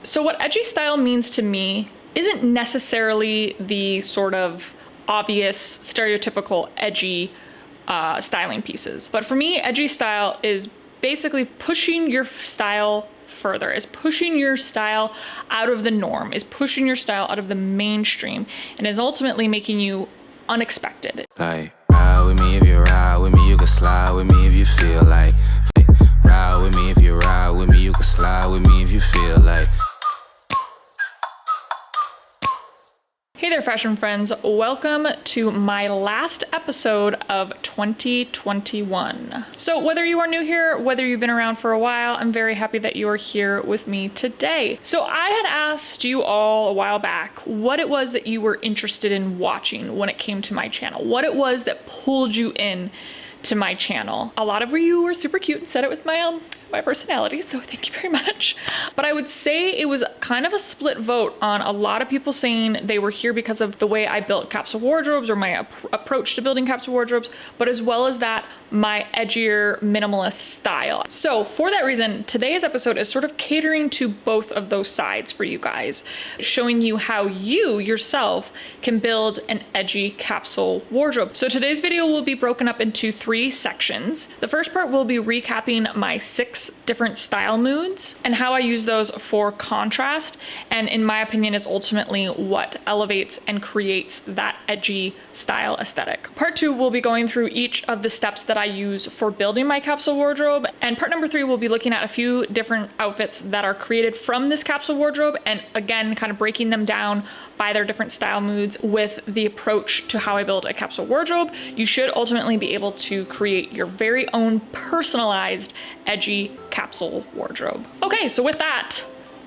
So what edgy style means to me isn't necessarily the sort of obvious, stereotypical edgy styling pieces. But for me, edgy style is basically pushing your style further, is pushing your style out of the norm, is pushing your style out of the mainstream, and is ultimately making you unexpected. Like, ride with me if you ride with me, you can slide with me if you feel like. Ride with me if you ride with me, you can slide with me if you feel like. Hey there, fashion friends. Welcome to my last episode of 2021. So whether you are new here, whether you've been around for a while, I'm very happy that you are here with me today. So I had asked you all a while back what it was that you were interested in watching when it came to my channel, what it was that pulled you in to my channel. A lot of you were super cute and said it was my personality, so thank you very much. But I would say it was kind of a split vote on a lot of people saying they were here because of the way I built capsule wardrobes or my approach to building capsule wardrobes, but as well as that, my edgier minimalist style. So for that reason, today's episode is sort of catering to both of those sides for you guys, showing you how you yourself can build an edgy capsule wardrobe. So today's video will be broken up into 3 sections. The first part will be recapping my 6 different style moods and how I use those for contrast, and in my opinion is ultimately what elevates and creates that edgy style aesthetic. Part 2 will be going through each of the steps that I use for building my capsule wardrobe, and part number 3 will be looking at a few different outfits that are created from this capsule wardrobe, and again kind of breaking them down by their different style moods with the approach to how I build a capsule wardrobe. You should ultimately be able to create your very own personalized edgy capsule wardrobe. Okay, so with that,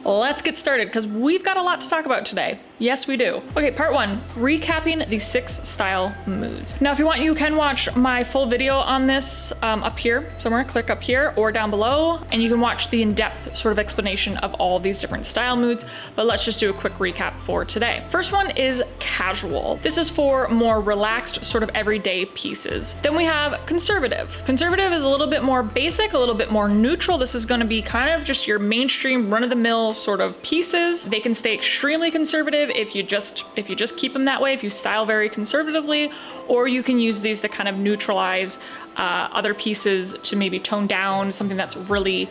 let's get started because we've got a lot to talk about today. Yes, we do. Okay, part 1, recapping the 6 style moods. Now, if you want, you can watch my full video on this up here somewhere. Click up here or down below, and you can watch the in-depth sort of explanation of all these different style moods, but let's just do a quick recap for today. First one is casual. This is for more relaxed, sort of everyday pieces. Then we have conservative. Conservative is a little bit more basic, a little bit more neutral. This is gonna be kind of just your mainstream run-of-the-mill sort of pieces. They can stay extremely conservative if you just keep them that way, if you style very conservatively, or you can use these to kind of neutralize other pieces to maybe tone down something that's really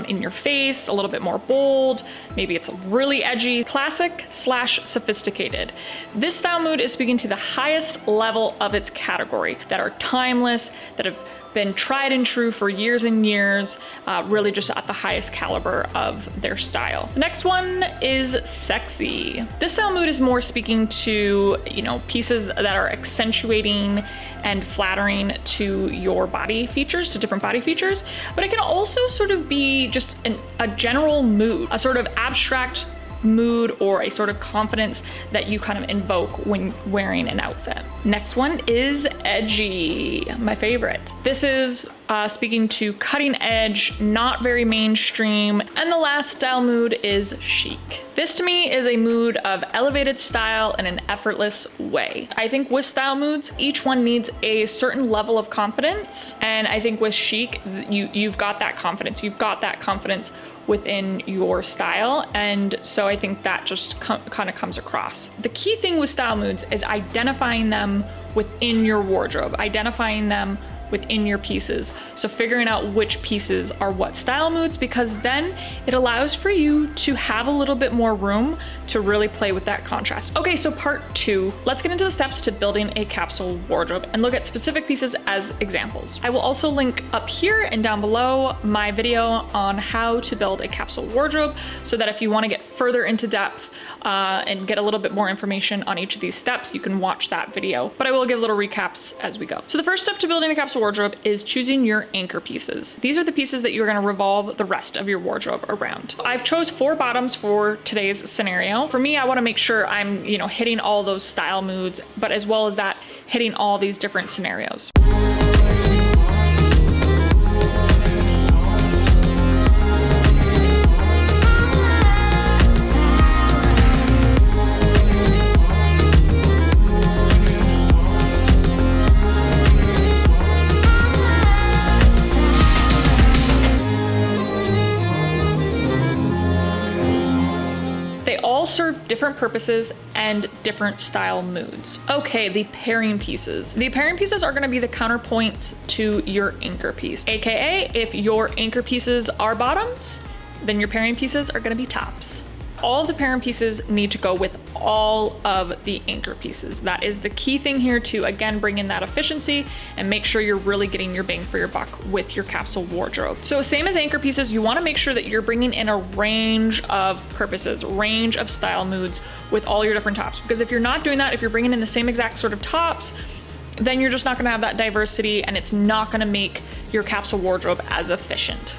in your face, a little bit more bold. Maybe it's really edgy, classic / sophisticated. This style mood is speaking to the highest level of its category, that are timeless, that have been tried and true for years and years, really just at the highest caliber of their style. The next one is sexy. This style mood is more speaking to, you know, pieces that are accentuating and flattering to your body features, to different body features, but it can also sort of be just a general mood, a sort of abstract mood or a sort of confidence that you kind of invoke when wearing an outfit. Next one is edgy, my favorite. This is speaking to cutting edge, not very mainstream. And the last style mood is chic. This to me is a mood of elevated style in an effortless way. I think with style moods, each one needs a certain level of confidence. And I think with chic, you've got that confidence. You've got that confidence within your style. And so I think that just kind of comes across. The key thing with style moods is identifying them within your wardrobe, identifying them within your pieces. So figuring out which pieces are what style moods, because then it allows for you to have a little bit more room to really play with that contrast. Okay, so part 2, let's get into the steps to building a capsule wardrobe and look at specific pieces as examples. I will also link up here and down below my video on how to build a capsule wardrobe, so that if you want to get further into depth and get a little bit more information on each of these steps, you can watch that video. But I will give little recaps as we go. So the first step to building a capsule wardrobe is choosing your anchor pieces. These are the pieces that you're going to revolve the rest of your wardrobe around. I've chose 4 bottoms for today's scenario. For me, I want to make sure I'm, you know, hitting all those style moods, but as well as that, hitting all these different scenarios. serve different purposes and different style moods. Okay, the pairing pieces. The pairing pieces are gonna be the counterpoints to your anchor piece. AKA, if your anchor pieces are bottoms, then your pairing pieces are gonna be tops. All of the pairing pieces need to go with all of the anchor pieces. That is the key thing here to, again, bring in that efficiency and make sure you're really getting your bang for your buck with your capsule wardrobe. So same as anchor pieces, you wanna make sure that you're bringing in a range of purposes, range of style moods with all your different tops. Because if you're not doing that, if you're bringing in the same exact sort of tops, then you're just not gonna have that diversity and it's not gonna make your capsule wardrobe as efficient.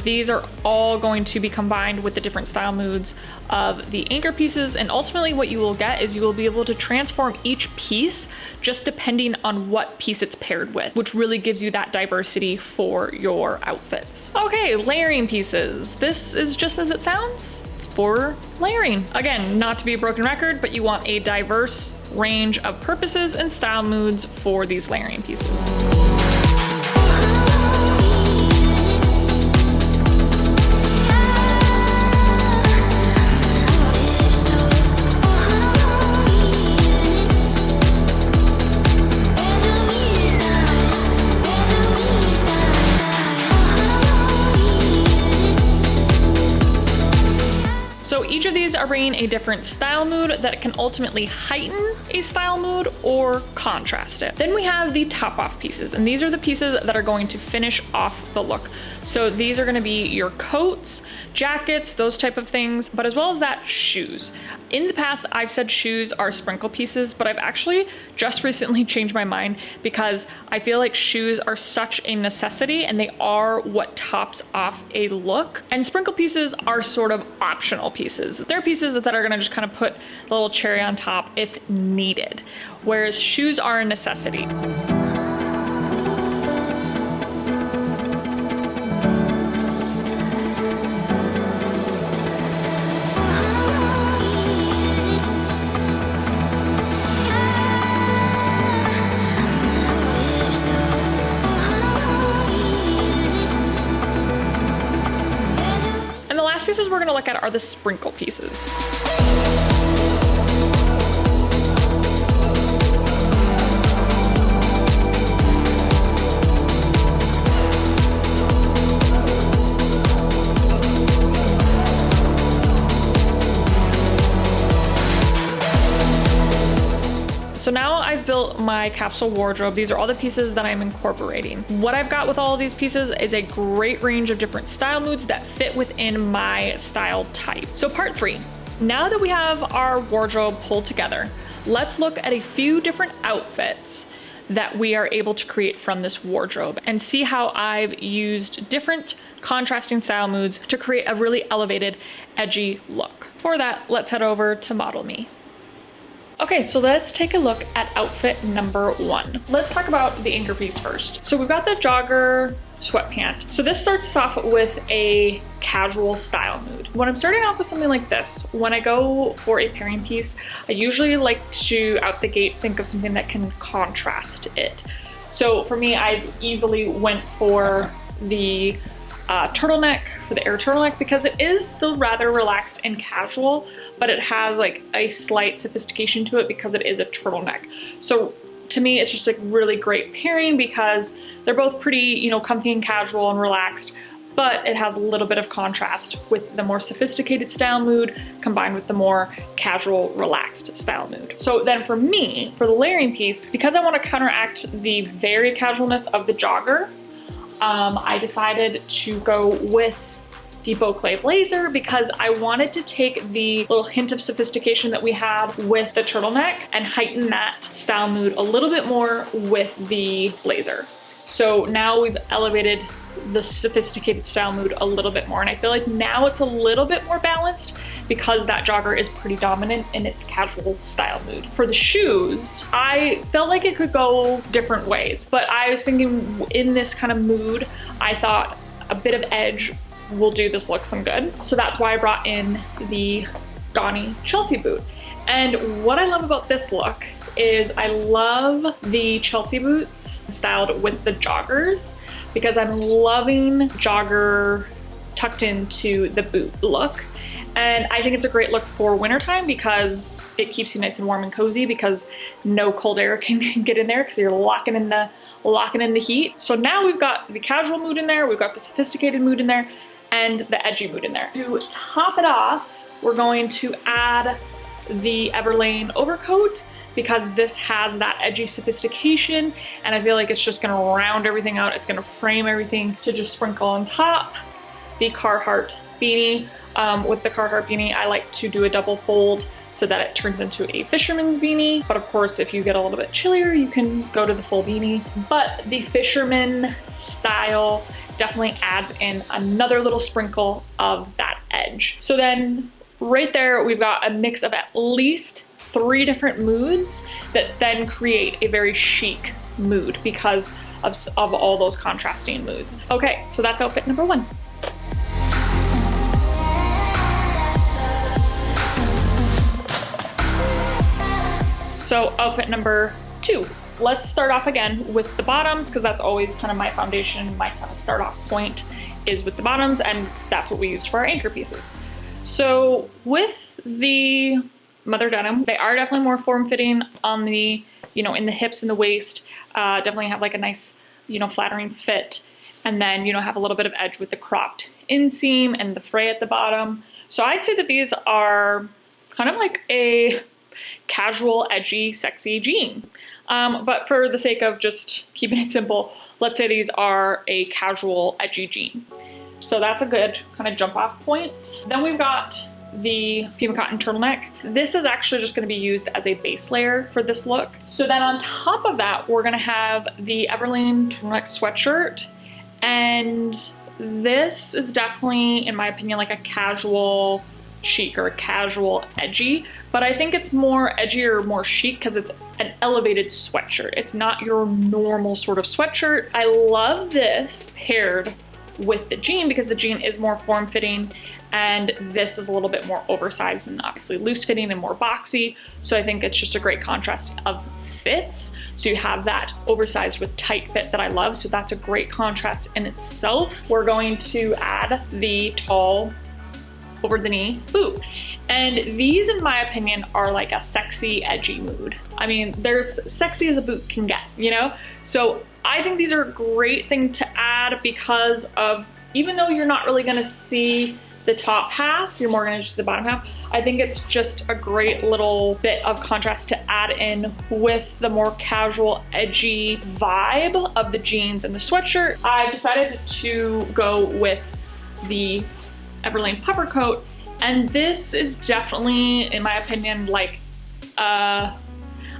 These are all going to be combined with the different style moods of the anchor pieces, and ultimately what you will get is you will be able to transform each piece just depending on what piece it's paired with, which really gives you that diversity for your outfits. Okay, layering pieces. This is just as it sounds. It's for layering. Again, not to be a broken record, but you want a diverse range of purposes and style moods for these layering pieces. Each of these are bringing a different style mood that can ultimately heighten a style mood or contrast it. Then we have the top off pieces, and these are the pieces that are going to finish off the look. So these are going to be your coats, jackets, those type of things, but as well as that, shoes. In the past, I've said shoes are sprinkle pieces, but I've actually just recently changed my mind because I feel like shoes are such a necessity and they are what tops off a look. And sprinkle pieces are sort of optional pieces. They're pieces that are gonna just kind of put a little cherry on top if needed, whereas shoes are a necessity. Pieces we're going to look at are the sprinkle pieces. So now I've built my capsule wardrobe. These are all the pieces that I'm incorporating. What I've got with all of these pieces is a great range of different style moods that fit within my style type. So part 3, now that we have our wardrobe pulled together, let's look at a few different outfits that we are able to create from this wardrobe and see how I've used different contrasting style moods to create a really elevated, edgy look. For that, let's head over to Model Me. Okay, so let's take a look at outfit number 1. Let's talk about the anchor piece first. So we've got the jogger sweatpant. So this starts us off with a casual style mood. When I'm starting off with something like this, when I go for a pairing piece, I usually like to, out the gate, think of something that can contrast it. So for me, I easily went for the turtleneck, for the air turtleneck, because it is still rather relaxed and casual, but it has like a slight sophistication to it because it is a turtleneck. So to me, it's just a really great pairing because they're both pretty, you know, comfy and casual and relaxed, but it has a little bit of contrast with the more sophisticated style mood combined with the more casual, relaxed style mood. So then for me, for the layering piece, because I want to counteract the very casualness of the jogger, I decided to go with the Beauclair blazer because I wanted to take the little hint of sophistication that we had with the turtleneck and heighten that style mood a little bit more with the blazer. So now we've elevated the sophisticated style mood a little bit more, and I feel like now it's a little bit more balanced because that jogger is pretty dominant in its casual style mood. For the shoes, I felt like it could go different ways, but I was thinking in this kind of mood, I thought a bit of edge will do this look some good. So that's why I brought in the Donny Chelsea boot. And what I love about this look is I love the Chelsea boots styled with the joggers, because I'm loving jogger tucked into the boot look. And I think it's a great look for wintertime because it keeps you nice and warm and cozy, because no cold air can get in there because you're locking in the heat. So now we've got the casual mood in there, we've got the sophisticated mood in there, and the edgy mood in there. To top it off, we're going to add the Everlane overcoat, because this has that edgy sophistication, and I feel like it's just gonna round everything out. It's gonna frame everything. To just sprinkle on top the Carhartt beanie. With the Carhartt beanie, I like to do a double fold so that it turns into a fisherman's beanie. But of course, if you get a little bit chillier, you can go to the full beanie. But the fisherman style definitely adds in another little sprinkle of that edge. So then right there, we've got a mix of at least 3 different moods that then create a very chic mood because of all those contrasting moods. Okay, so that's outfit number 1. So outfit number 2. Let's start off again with the bottoms, because that's always kind of my foundation, my kind of start off point is with the bottoms, and that's what we used for our anchor pieces. So with the mother denim, they are definitely more form-fitting on the, in the hips and the waist. Definitely have like a nice, flattering fit. And then, have a little bit of edge with the cropped inseam and the fray at the bottom. So I'd say that these are kind of like a casual, edgy, sexy jean. But for the sake of just keeping it simple, let's say these are a casual, edgy jean. So that's a good kind of jump off point. Then we've got the Pima Cotton turtleneck. This is actually just gonna be used as a base layer for this look. So then on top of that, we're gonna have the Everlane turtleneck sweatshirt. And this is definitely, in my opinion, like a casual chic or a casual edgy, but I think it's more edgy or more chic because it's an elevated sweatshirt. It's not your normal sort of sweatshirt. I love this paired with the jean because the jean is more form-fitting, and this is a little bit more oversized and obviously loose-fitting and more boxy. So I think it's just a great contrast of fits. So you have that oversized with tight fit that I love. So that's a great contrast in itself. We're going to add the tall over the knee boot. And these, in my opinion, are like a sexy, edgy mood. I mean, they're sexy as a boot can get, So I think these are a great thing to add because of, even though you're not really gonna see the top half, you're more gonna see the bottom half, I think it's just a great little bit of contrast to add in with the more casual, edgy vibe of the jeans and the sweatshirt. I've decided to go with the Everlane puffer coat, and this is definitely, in my opinion, like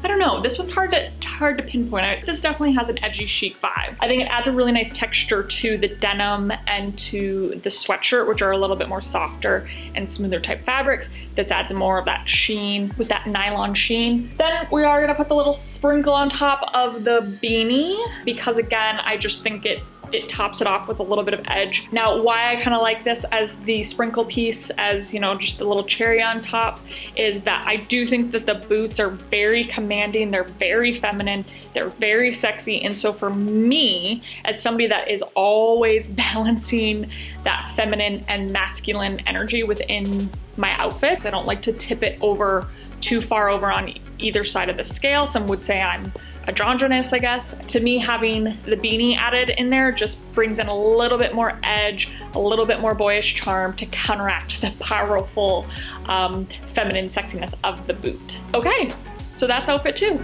I don't know, this one's hard to pinpoint. This definitely has an edgy chic vibe. I think it adds a really nice texture to the denim and to the sweatshirt, which are a little bit more softer and smoother type fabrics. This adds more of that sheen with that nylon sheen. Then we are gonna put the little sprinkle on top of the beanie because, again, I just think it tops it off with a little bit of edge. Now, why I kind of like this as the sprinkle piece, as just a little cherry on top, is that I do think that the boots are very commanding, they're very feminine, they're very sexy. And so for me, as somebody that is always balancing that feminine and masculine energy within my outfits, I don't like to tip it over too far over on either side of the scale. Some would say I'm androgynous, I guess. To me, having the beanie added in there just brings in a little bit more edge, a little bit more boyish charm to counteract the powerful feminine sexiness of the boot. Okay, so that's outfit 2.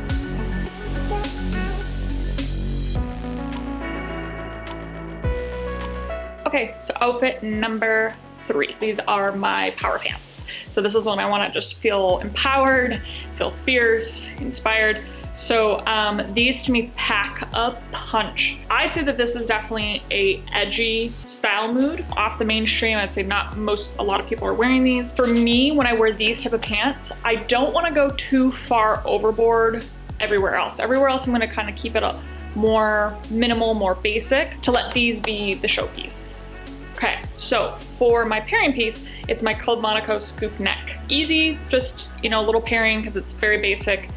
Okay, so outfit number 3. These are my power pants. So this is when I want to just feel empowered, feel fierce, inspired. So these to me pack a punch. I'd say that this is definitely a edgy style mood. Off the mainstream, I'd say a lot of people are wearing these. For me, when I wear these type of pants, I don't want to go too far overboard everywhere else. Everywhere else, I'm going to kind of keep it a more minimal, more basic, to let these be the showpiece. Okay, so for my pairing piece, it's my Club Monaco scoop neck. Easy, just, you know, a little pairing because it's very basic.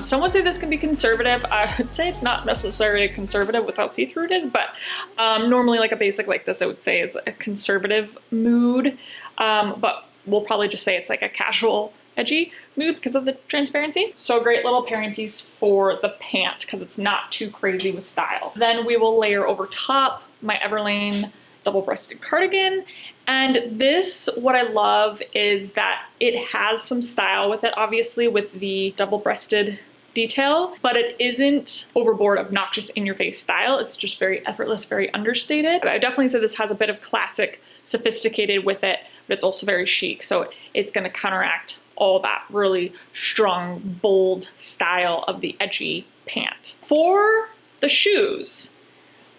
Some would say this can be conservative. I would say it's not necessarily conservative with how see-through it is, but normally like a basic like this, I would say is a conservative mood. But we'll probably just say it's like a casual, edgy mood because of the transparency. So a great little pairing piece for the pant because it's not too crazy with style. Then we will layer over top my Everlane double-breasted cardigan. And this, what I love is that it has some style with it, obviously with the double-breasted detail, but it isn't overboard, obnoxious, in-your-face style. It's just very effortless, very understated. I definitely say this has a bit of classic, sophisticated with it, but it's also very chic. So it's gonna counteract all that really strong, bold style of the edgy pant. For the shoes,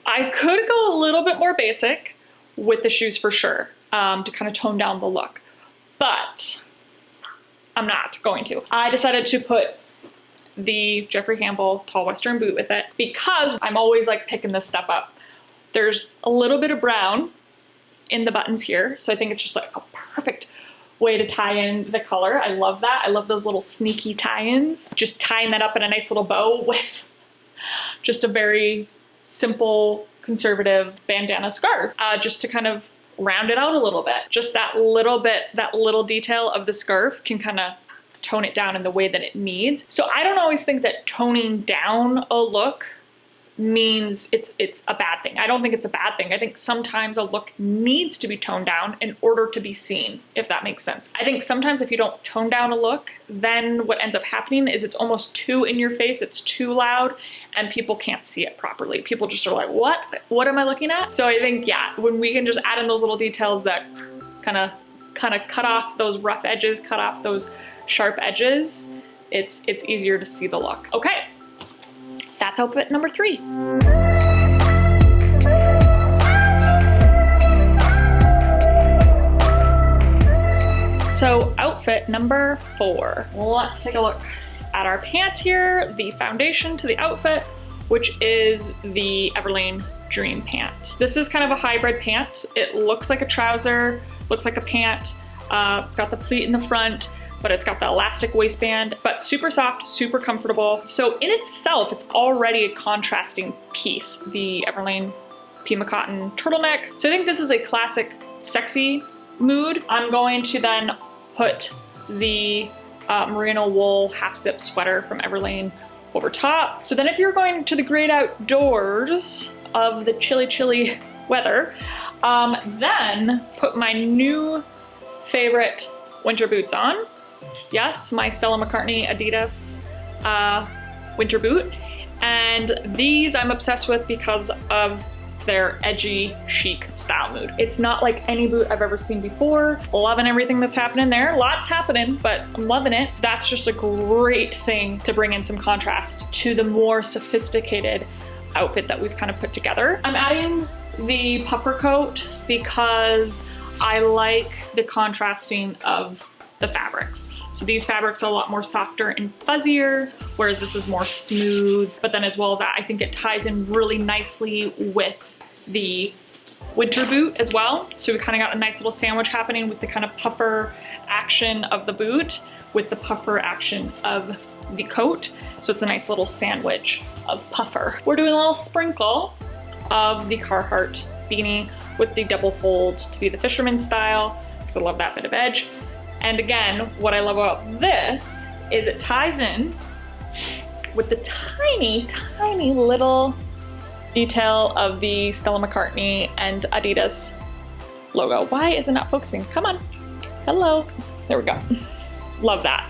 I could go a little bit more basic with the shoes for sure, to kind of tone down the look, but I'm not going to. I decided to put the Jeffrey Campbell tall Western boot with it because I'm always like picking this stuff up. There's a little bit of brown in the buttons here, so I think it's just like a perfect way to tie in the color. I love that. I love those little sneaky tie-ins. Just tying that up in a nice little bow with just a very simple conservative bandana scarf, just to kind of round it out a little bit. Just that little bit, that little detail of the scarf can kind of tone it down in the way that it needs. So I don't always think that toning down a look means it's a bad thing. I don't think it's a bad thing. I think sometimes a look needs to be toned down in order to be seen, if that makes sense. I think sometimes if you don't tone down a look, then what ends up happening is it's almost too in your face, it's too loud, and people can't see it properly. People just are like, what am I looking at? So I think, yeah, when we can just add in those little details that kind of cut off those rough edges, cut off those sharp edges, it's easier to see the look. Okay. That's outfit number 3. So outfit number 4. Let's take a look at our pant here, the foundation to the outfit, which is the Everlane Dream Pant. This is kind of a hybrid pant. It looks like a trouser, looks like a pant. It's got the pleat in the front, but it's got the elastic waistband, but super soft, super comfortable. So in itself, it's already a contrasting piece. The Everlane Pima Cotton turtleneck. So I think this is a classic sexy mood. I'm going to then put the merino wool half zip sweater from Everlane over top. So then if you're going to the great outdoors of the chilly weather, then put my new favorite winter boots on. Yes, my Stella McCartney Adidas winter boot. And these I'm obsessed with because of their edgy, chic style mood. It's not like any boot I've ever seen before. Loving everything that's happening there. Lots happening, but I'm loving it. That's just a great thing to bring in some contrast to the more sophisticated outfit that we've kind of put together. I'm adding the puffer coat because I like the contrasting of the fabrics. So these fabrics are a lot more softer and fuzzier, whereas this is more smooth. But then as well as that, I think it ties in really nicely with the winter boot as well. So we kind of got a nice little sandwich happening with the kind of puffer action of the boot with the puffer action of the coat. So it's a nice little sandwich of puffer. We're doing a little sprinkle of the Carhartt beanie with the double fold to be the fisherman style, because I love that bit of edge. And again, what I love about this is it ties in with the tiny little detail of the Stella McCartney and Adidas logo. Why is it not focusing? Come on. Hello. There we go. Love that.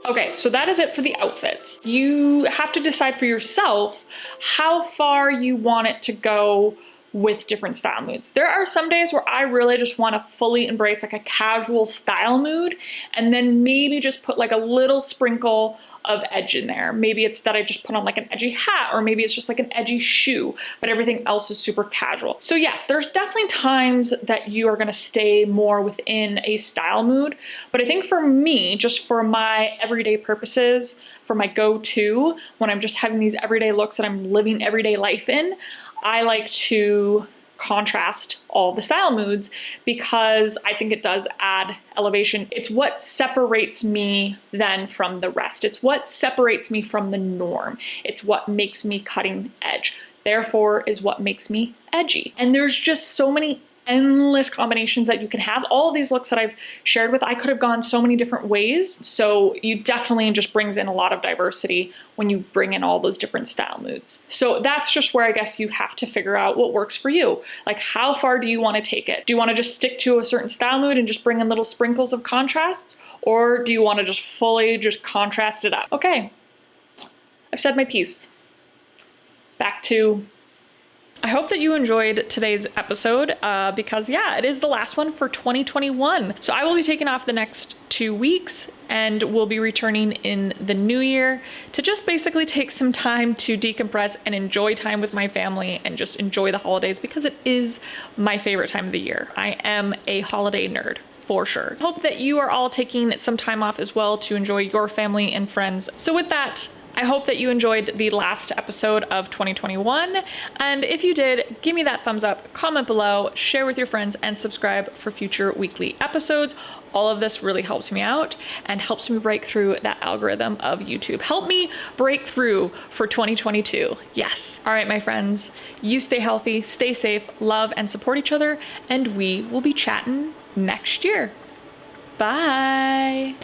Okay, so that is it for the outfits. You have to decide for yourself how far you want it to go with different style moods. There are some days where I really just want to fully embrace like a casual style mood and then maybe just put like a little sprinkle of edge in there. Maybe it's that I just put on like an edgy hat, or maybe it's just like an edgy shoe, but everything else is super casual. So yes, there's definitely times that you are gonna stay more within a style mood, but I think for me, just for my everyday purposes, for my go-to, when I'm just having these everyday looks that I'm living everyday life in, I like to contrast all the style moods because I think it does add elevation. It's what separates me then from the rest. It's what separates me from the norm. It's what makes me cutting edge. Therefore is what makes me edgy. And there's just so many endless combinations that you can have. All of these looks that I've shared with, I could have gone so many different ways. So you definitely just brings in a lot of diversity when you bring in all those different style moods. So that's just where I guess you have to figure out what works for you. Like, how far do you want to take it? Do you want to just stick to a certain style mood and just bring in little sprinkles of contrasts? Or do you want to just fully just contrast it up? Okay, I've said my piece. Back to, I hope that you enjoyed today's episode because yeah, it is the last one for 2021. So I will be taking off the next 2 weeks and we'll be returning in the new year to just basically take some time to decompress and enjoy time with my family and just enjoy the holidays because it is my favorite time of the year. I am a holiday nerd, for sure. Hope that you are all taking some time off as well to enjoy your family and friends. So with that, I hope that you enjoyed the last episode of 2021. And if you did, give me that thumbs up, comment below, share with your friends, and subscribe for future weekly episodes. All of this really helps me out and helps me break through that algorithm of YouTube. Help me break through for 2022. Yes. All right, my friends, you stay healthy, stay safe, love and support each other, and we will be chatting next year. Bye.